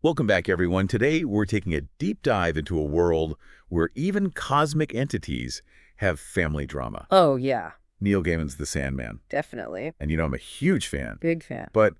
Welcome back, everyone. Today, we're taking a deep dive into a world where even cosmic entities have family drama. Oh, yeah, Neil Gaiman's The Sandman. definitely. And I'm a huge fan. Big fan. But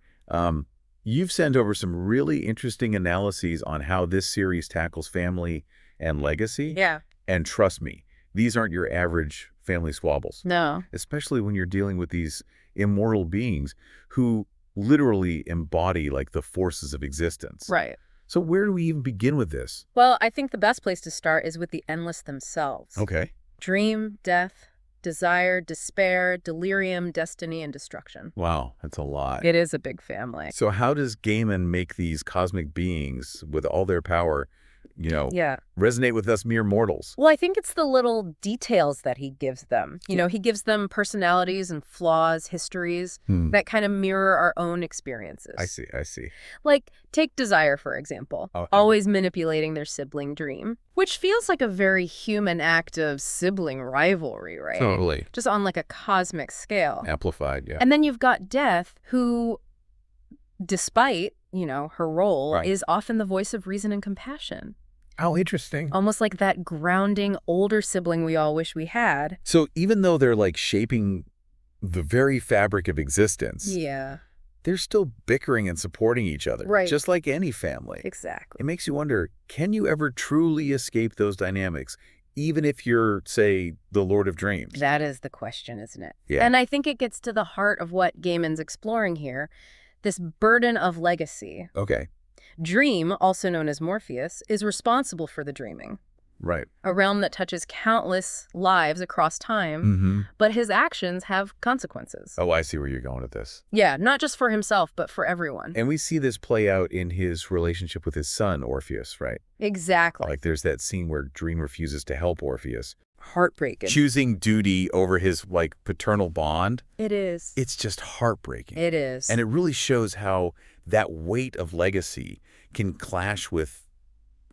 you've sent over some really interesting analyses on how this series tackles family and legacy. Yeah. And trust me, these aren't your average family squabbles. No. Especially when you're dealing with these immortal beings who literally embody like the forces of existence. Right. So where do we even begin with this? Well, I think the best place to start is with the endless themselves. Okay. Dream, death, desire, despair, delirium, destiny, and destruction. Wow, that's a lot. It is a big family. So how does Gaiman make these cosmic beings with all their power, Yeah. resonate with us mere mortals? Well, I think it's the little details that he gives them. He gives them personalities and flaws, histories that kind of mirror our own experiences. I see. Like, take desire, for example. Okay. Always manipulating their sibling dream, which feels like a very human act of sibling rivalry, right? Totally. Just on like a cosmic scale. Amplified, yeah. And then you've got Death, who, despite, her role, Right. is often the voice of reason and compassion. How interesting. Almost like that grounding older sibling we all wish we had. So even though they're like shaping the very fabric of existence, Yeah, they're still bickering and supporting each other, Right. just like any family. exactly. It makes you wonder, can you ever truly escape those dynamics, even if you're, say, the Lord of Dreams? That is the question, isn't it? Yeah. And I think it gets to the heart of what Gaiman's exploring here, this burden of legacy. Okay, Dream, also known as Morpheus, is responsible for the dreaming, right. a realm that touches countless lives across time, Mm-hmm. but his actions have consequences. Oh, I see where you're going with this. Yeah, not just for himself, but for everyone. And we see this play out in his relationship with his son, Orpheus, right? Exactly. Like there's that scene where Dream refuses to help Orpheus, Heartbreaking. choosing duty over his like paternal bond. It is. It's just heartbreaking. It is. And it really shows how that weight of legacy can clash with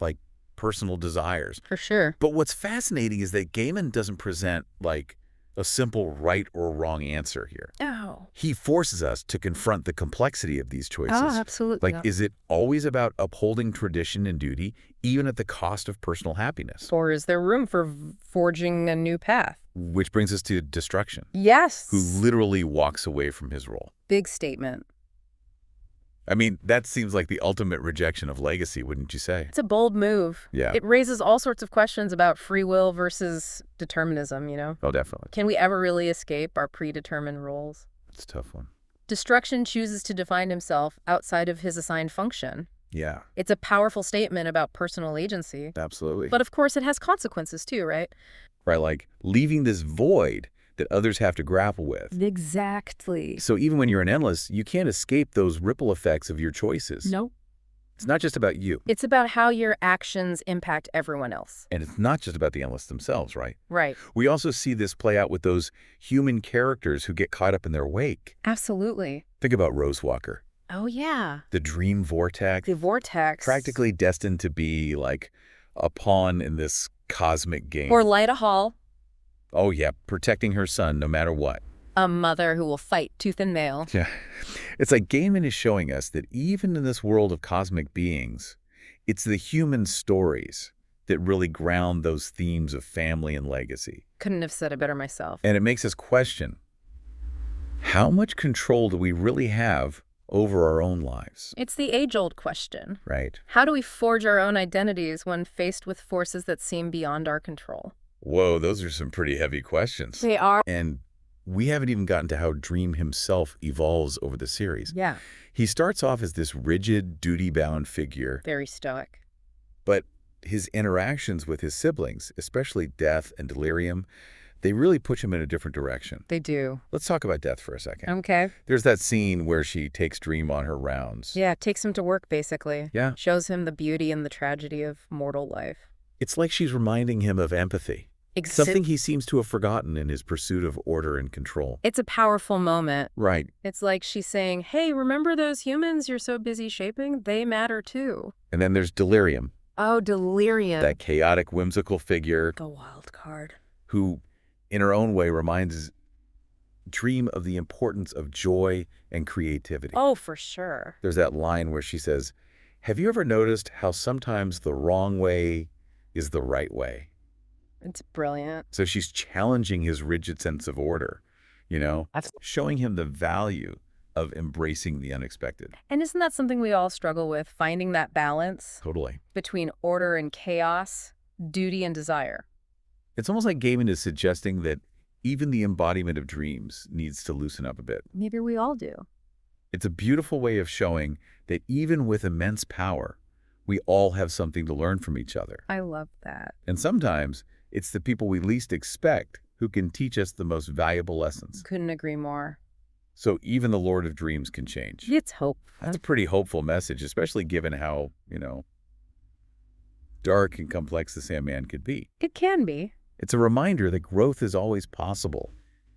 like personal desires. For sure. But what's fascinating is that Gaiman doesn't present like a simple right or wrong answer here. Oh. He forces us to confront the complexity of these choices. Oh, absolutely. Like, is it always about upholding tradition and duty, even at the cost of personal happiness? Or is there room for forging a new path? Which brings us to Destruction, Yes. who literally walks away from his role. Big statement. I mean, that seems like the ultimate rejection of legacy, wouldn't you say? It's a bold move. Yeah. It raises all sorts of questions about free will versus determinism, Oh, definitely. Can we ever really escape our predetermined roles? It's a tough one. Destruction chooses to define himself outside of his assigned function. Yeah, It's a powerful statement about personal agency. absolutely. But of course, it has consequences too, right? Right, like leaving this void that others have to grapple with. Exactly. So even when you're in Endless, you can't escape those ripple effects of your choices. No. It's not just about you. It's about how your actions impact everyone else. And it's not just about the Endless themselves, right? Right. We also see this play out with those human characters who get caught up in their wake. Absolutely. Think about Rose Walker, Oh, yeah. the dream vortex, The vortex. practically destined to be like a pawn in this cosmic game. Or Lyta Hall, Oh yeah, protecting her son no matter what. a mother who will fight tooth and nail. Yeah. It's like Gaiman is showing us that even in this world of cosmic beings, it's the human stories that really ground those themes of family and legacy. Couldn't have said it better myself. And it makes us question, how much control do we really have over our own lives, It's the age-old question. right? How do we forge our own identities when faced with forces that seem beyond our control? Whoa, those are some pretty heavy questions. They are. And we haven't even gotten to how Dream himself evolves over the series. Yeah. He starts off as this rigid, duty-bound figure, Very stoic. but his interactions with his siblings, especially Death and Delirium, they really push him in a different direction. They do. Let's talk about Death for a second. Okay. There's that scene where she takes Dream on her rounds. Yeah, takes him to work, basically. Yeah. Shows him the beauty and the tragedy of mortal life. It's like she's reminding him of empathy, something he seems to have forgotten in his pursuit of order and control. It's a powerful moment. Right. It's like she's saying, hey, remember those humans you're so busy shaping? They matter too. And then there's Delirium, Oh, delirium. that chaotic, whimsical figure The wild card. who, in her own way, reminds Dream of the importance of joy and creativity. Oh, for sure. There's that line where she says, Have you ever noticed how sometimes the wrong way is the right way? It's brilliant. So she's challenging his rigid sense of order, That's showing him the value of embracing the unexpected. And isn't that something we all struggle with, finding that balance Totally. between order and chaos, duty and desire? It's almost like Gaiman is suggesting that even the embodiment of dreams needs to loosen up a bit. Maybe we all do. It's a beautiful way of showing that even with immense power, we all have something to learn from each other. I love that. And sometimes it's the people we least expect who can teach us the most valuable lessons. Couldn't agree more. So even the Lord of Dreams can change. It's hope. That's a pretty hopeful message, especially given how, dark and complex the Sandman could be. It can be. It's a reminder that growth is always possible,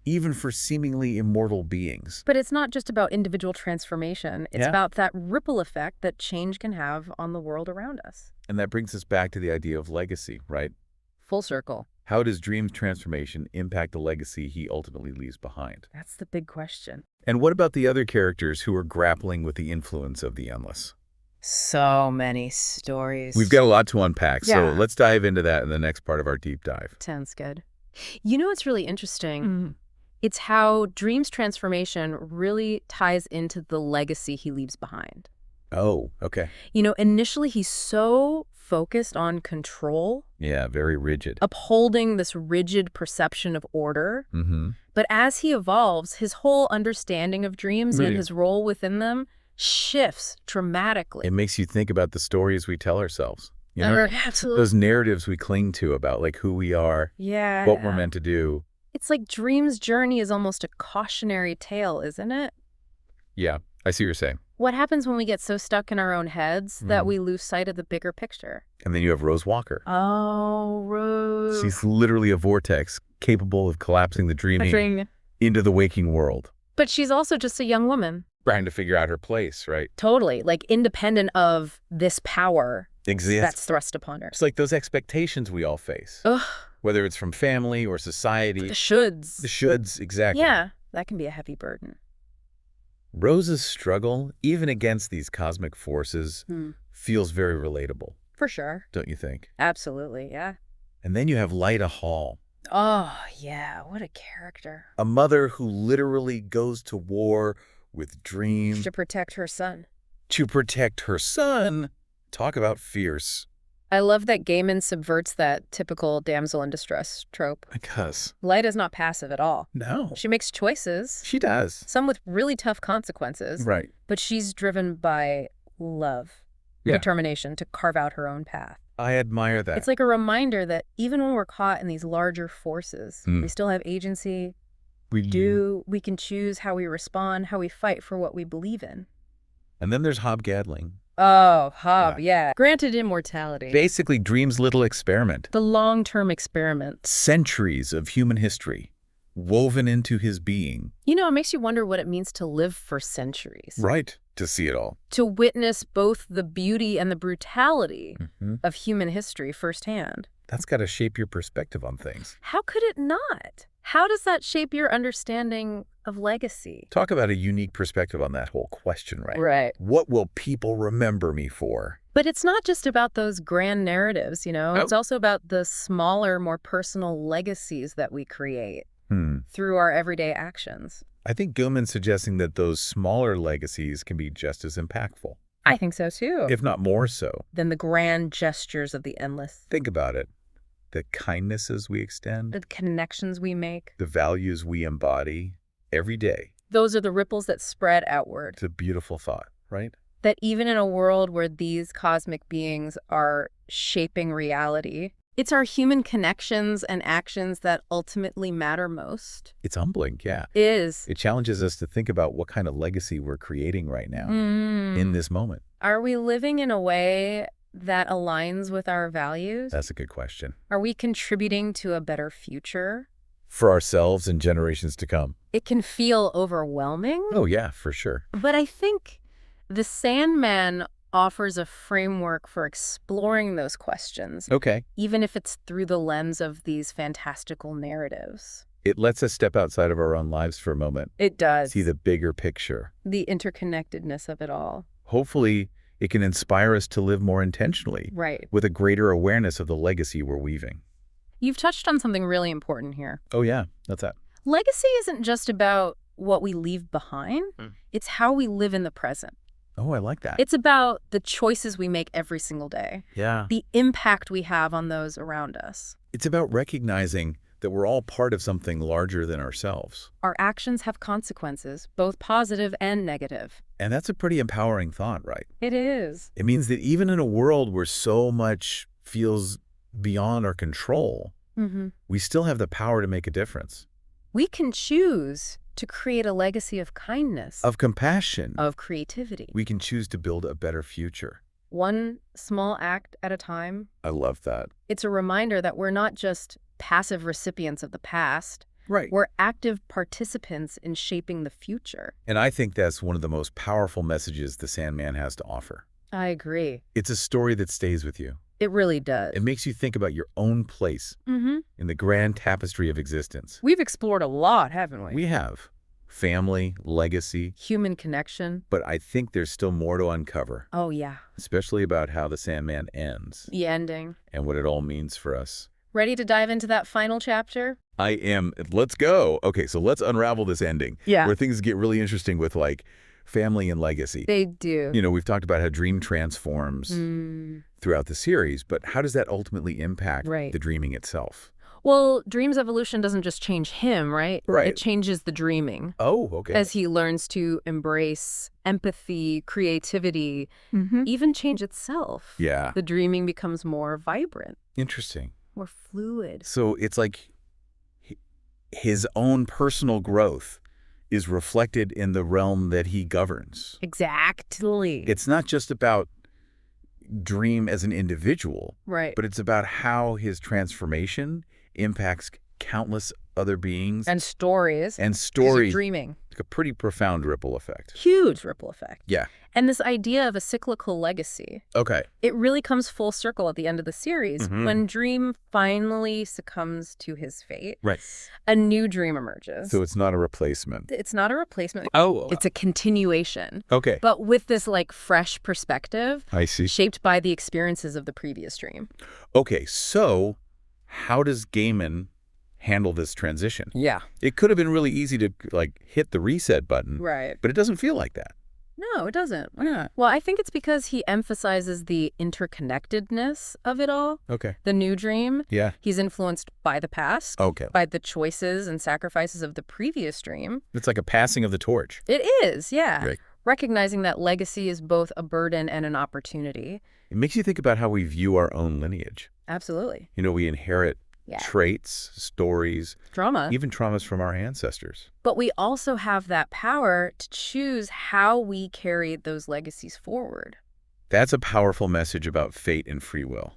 even for seemingly immortal beings. But it's not just about individual transformation. It's about that ripple effect that change can have on the world around us. And that brings us back to the idea of legacy, right? Full circle. How does Dream's transformation impact the legacy he ultimately leaves behind? That's the big question. And what about the other characters who are grappling with the influence of the endless? So many stories. We've got a lot to unpack, so Yeah. let's dive into that in the next part of our deep dive. Sounds good. You know what's really interesting? It's how Dream's transformation really ties into the legacy he leaves behind. Oh, okay. Initially he's so focused on control, Yeah, very rigid. upholding this rigid perception of order. But as he evolves, his whole understanding of dreams and his role within them shifts dramatically. It makes you think about the stories we tell ourselves. Absolutely. Those narratives we cling to about like who we are, Yeah. what we're meant to do. It's like Dream's journey is almost a cautionary tale, isn't it? Yeah, I see what you're saying. What happens when we get so stuck in our own heads that we lose sight of the bigger picture? And then you have Rose Walker. Oh, Rose. She's literally a vortex capable of collapsing the dreaming into the waking world. But she's also just a young woman. Trying to figure out her place, right? Totally. Like independent of this power that's thrust upon her. It's like those expectations we all face. Ugh. Whether it's from family or society. The shoulds. The shoulds, exactly. Yeah, that can be a heavy burden. Rose's struggle, even against these cosmic forces, feels very relatable. For sure. Don't you think? Absolutely, yeah. And then you have Lyta Hall. Oh, yeah, what a character. A mother who literally goes to war with Dream. To protect her son. To protect her son. Talk about fierce. I love that Gaiman subverts that typical damsel in distress trope. Because. Lyta's not passive at all. No. She makes choices. She does. Some with really tough consequences. Right. But she's driven by love. Determination to carve out her own path. I admire that. It's like a reminder that even when we're caught in these larger forces, we still have agency. We can choose how we respond, how we fight for what we believe in. And then there's Hob Gadling. Oh, Hob, yeah. Granted immortality. Basically, Dream's little experiment. The long-term experiment. Centuries of human history woven into his being. It makes you wonder what it means to live for centuries. Right. To see it all. To witness both the beauty and the brutality of human history firsthand. That's got to shape your perspective on things. How could it not? How does that shape your understanding of legacy? Talk about a unique perspective on that whole question, right? Right. What will people remember me for? But it's not just about those grand narratives, It's also about the smaller, more personal legacies that we create through our everyday actions. I think Gilman's suggesting that those smaller legacies can be just as impactful. I think so, too. If not more so. Than the grand gestures of the endless. Think about it. The kindnesses we extend. The connections we make. The values we embody every day. Those are the ripples that spread outward. It's a beautiful thought, right? That even in a world where these cosmic beings are shaping reality, it's our human connections and actions that ultimately matter most. It's humbling, yeah. It is. It challenges us to think about what kind of legacy we're creating right now in this moment. Are we living in a way that aligns with our values? That's a good question. Are we contributing to a better future? For ourselves and generations to come. It can feel overwhelming. Oh, yeah, for sure. But I think the Sandman offers a framework for exploring those questions. Okay. Even if it's through the lens of these fantastical narratives. It lets us step outside of our own lives for a moment. It does. See the bigger picture. The interconnectedness of it all. Hopefully, It can inspire us to live more intentionally, Right. with a greater awareness of the legacy we're weaving. You've touched on something really important here. Oh yeah, that's that. Legacy isn't just about what we leave behind. It's how we live in the present. Oh, I like that. It's about the choices we make every single day, Yeah. the impact we have on those around us. It's about recognizing that we're all part of something larger than ourselves. Our actions have consequences, both positive and negative. And that's a pretty empowering thought, right? It is. It means that even in a world where so much feels beyond our control, we still have the power to make a difference. We can choose to create a legacy of kindness, Of compassion. of creativity. We can choose to build a better future. One small act at a time. I love that. It's a reminder that we're not just passive recipients of the past. Right. We're active participants in shaping the future. And I think that's one of the most powerful messages the Sandman has to offer. I agree. It's a story that stays with you. It really does. It makes you think about your own place in the grand tapestry of existence. We've explored a lot, haven't we? We have family, legacy, Human connection. but I think there's still more to uncover, Oh, yeah. especially about how the Sandman ends The ending. and what it all means for us. Ready to dive into that final chapter? I am. Let's go. Okay, so let's unravel this ending. Yeah. Where things get really interesting with, like, family and legacy. They do. You know, we've talked about how dream transforms throughout the series, but how does that ultimately impact the dreaming itself? Well, Dream's evolution doesn't just change him, right? Right. It changes the dreaming. Oh, okay. As he learns to embrace empathy, creativity, even change itself. Yeah. The dreaming becomes more vibrant, Interesting. more fluid. So it's like his own personal growth is reflected in the realm that he governs. Exactly. It's not just about Dream as an individual, right. but it's about how his transformation impacts countless other beings And stories. and Because of stories. dreaming. Like a pretty profound ripple effect. Huge ripple effect. Yeah. And this idea of a cyclical legacy, Okay. it really comes full circle at the end of the series when Dream finally succumbs to his fate. Right. A new dream emerges. So it's not a replacement. It's not a replacement. Oh. It's a continuation. Okay. But with this like fresh perspective I see. shaped by the experiences of the previous dream. Okay, so how does Gaiman handle this transition? Yeah. It could have been really easy to, like, hit the reset button, Right. but it doesn't feel like that. No, it doesn't. Why not? Well, I think it's because he emphasizes the interconnectedness of it all. Okay. The new dream. Yeah. He's influenced by the past. Okay. By the choices and sacrifices of the previous dream. It's like a passing of the torch. It is, yeah. Right. Recognizing that legacy is both a burden and an opportunity. It makes you think about how we view our own lineage. Absolutely. You know, we inherit traits, stories, Drama. even traumas from our ancestors. But we also have that power to choose how we carry those legacies forward. That's a powerful message about fate and free will.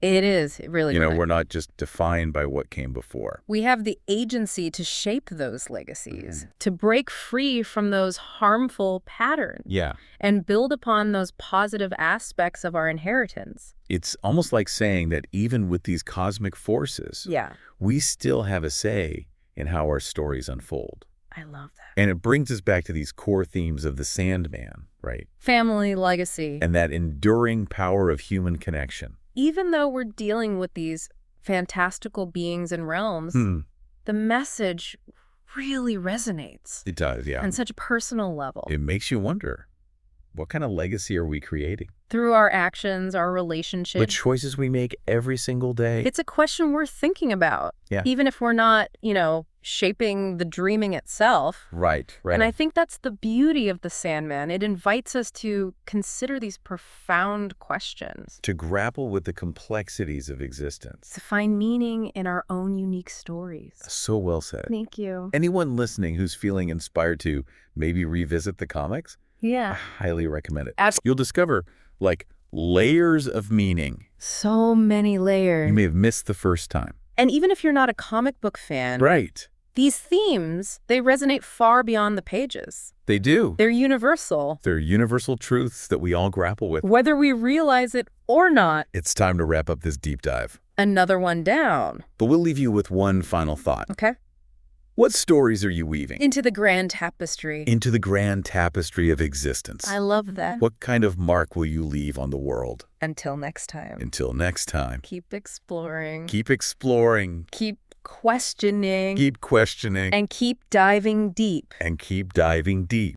It is. It really is. We're not just defined by what came before. We have the agency to shape those legacies, to break free from those harmful patterns. Yeah. And build upon those positive aspects of our inheritance. It's almost like saying that even with these cosmic forces, we still have a say in how our stories unfold. I love that. And it brings us back to these core themes of the Sandman, right? Family, legacy. And that enduring power of human connection. Even though we're dealing with these fantastical beings and realms, the message really resonates. It does, yeah. On such a personal level. It makes you wonder, what kind of legacy are we creating? Through our actions, our relationships. The choices we make every single day. It's a question worth thinking about. Yeah. Even if we're not, shaping the dreaming itself. Right. And I think that's the beauty of the Sandman. It invites us to consider these profound questions. To grapple with the complexities of existence. To find meaning in our own unique stories. So well said. Thank you. Anyone listening who's feeling inspired to maybe revisit the comics, I highly recommend it. You'll discover, like, layers of meaning. So many layers. You may have missed the first time. And even if you're not a comic book fan, right, these themes, they resonate far beyond the pages. They do. They're universal. They're universal truths that we all grapple with. Whether we realize it or not. It's time to wrap up this deep dive. Another one down. But we'll leave you with one final thought. Okay. What stories are you weaving? Into the grand tapestry. Into the grand tapestry of existence. I love that. What kind of mark will you leave on the world? Until next time. Until next time. Keep exploring. Keep exploring. Keep questioning. Keep questioning. And keep diving deep. And keep diving deep.